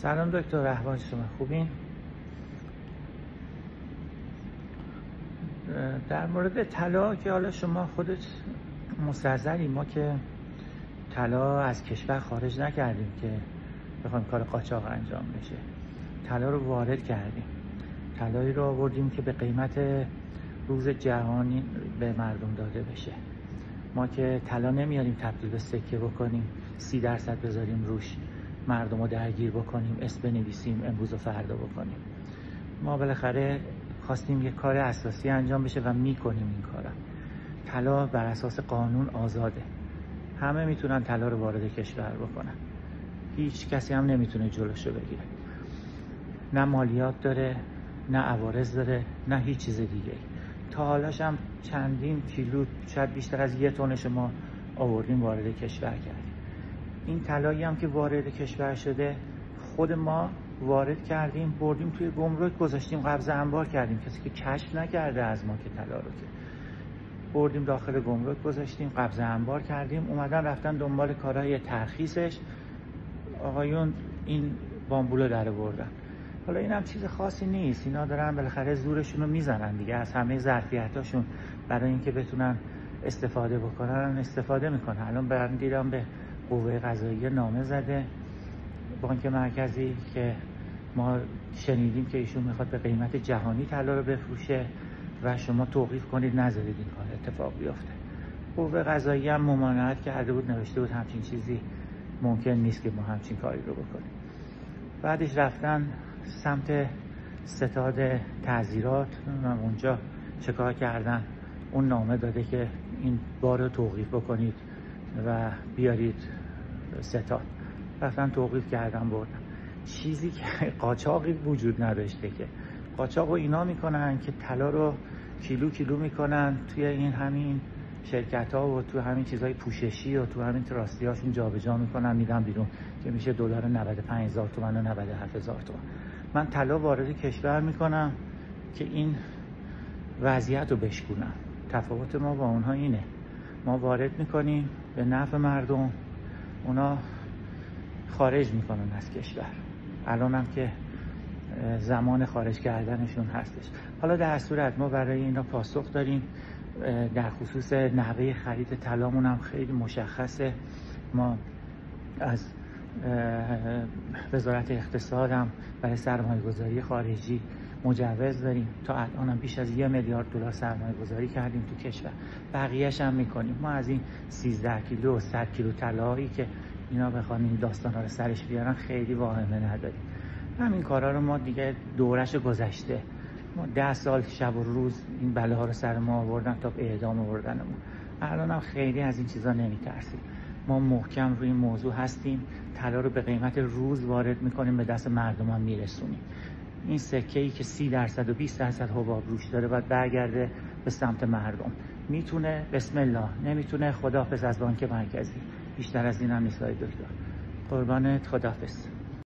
سلام دکتر رهبان، شما خوبین؟ در مورد طلا که حالا شما خودت مستحضری، ما که طلا از کشور خارج نکردیم که بخوایم کار قاچاق انجام بشه. طلا رو وارد کردیم، طلایی رو آوردیم که به قیمت روز جهانی به مردم داده بشه. ما که طلا نمیاریم تبدیل به سکه بکنیم، 30% بذاریم روش، مردم رو درگیر بکنیم، اسم بنویسیم، امروز و فردا بکنیم. ما بالاخره خواستیم یه کار اساسی انجام بشه و میکنیم این کارا. طلا بر اساس قانون آزاده، همه میتونن طلا رو وارد کشور بکنن، هیچ کسی هم نمیتونه جلوشو بگیره. نه مالیات داره، نه عوارض داره، نه هیچ چیز دیگه. تا حالاش هم چندین کیلو، شاید بیشتر از 1 تن شما آوردیم وارد کشور کردیم. این طلایی هم که وارد کشور شده خود ما وارد کردیم، بردیم توی گمرک گذاشتیم، قبض انبار کردیم. کسی که کشف نکرده از ما که طلا رو که بردیم داخل گمرک گذاشتیم، قبض انبار کردیم. اومدن رفتن دنبال کارهای ترخیصش، آقایون این بامبولو در بردن. حالا این هم چیز خاصی نیست، اینا دارن بالاخره زورشون رو میزنن دیگه، از همه ظرفیتاشون برای اینکه بتونن استفاده بکنن استفاده میکنن. الان برام دیدم به قوه قضاییه نامه زده بانک مرکزی که ما شنیدیم که ایشون میخواد به قیمت جهانی طلا رو بفروشه و شما توقیف کنید، نذارید این کار اتفاق بیفته. قوه قضاییه هم ممانعت کرده بود، نوشته بود همچین چیزی ممکن نیست که ما همچین کاری رو بکنیم. بعدش رفتن سمت ستاد تعزیرات، اونجا چکار کردن، اون نامه داده که این بار رو توقیف بکنید و بیارید ستاد. رفتن توقیف کردن بردن. چیزی که قاچاقی وجود نداشته، که قاچاق رو اینا میکنن که طلا رو کیلو کیلو میکنن توی این همین شرکت ها و تو همین چیزهای پوششی و تو همین تراستی هاشون جابجا میکنن میدن بیرون که میشه دلار 95,000 تومان و 97,000 تومان. من طلا وارد کشور میکنم که این وضعیت رو بشکنم. تفاوت ما با اونها اینه، ما وارد میکنیم به نفع مردم، اونا خارج میکنن از کشور. الان هم که زمان خارج کردنشون هستش. حالا در صورت ما برای اینا پاسخ داریم. در خصوص نحوه خرید طلامون هم خیلی مشخصه. ما از وزارت اقتصاد هم برای سرمایه گذاری خارجی مجوز داریم. تا الان هم بیش از 1 میلیارد دلار سرمایه گذاری کردیم تو کشور، بقیهش هم میکنیم. ما از این 13 کیلو و 100 کیلو طلایی که اینا بخوان این داستانا رو سرش بیارن خیلی واهمه نداریم. همین کارا رو ما دیگه دورش گذشته. ما 10 سال شب و روز این بلاها رو سر ما آوردن تا به اعدام آوردنمون. الان هم خیلی از این چیزا نمیترسیم. ما محکم روی این موضوع هستیم، طلا رو به قیمت روز وارد میکنیم، به دست مردم هم میرسونیم. این سکه‌ای که 30% و 20% حباب روش داره باید برگرده به سمت مردم. میتونه بسم الله، نمیتونه خداحافظ از بانک مرکزی. بیشتر از این هم نیست دکتر. قربانت، خداحافظ.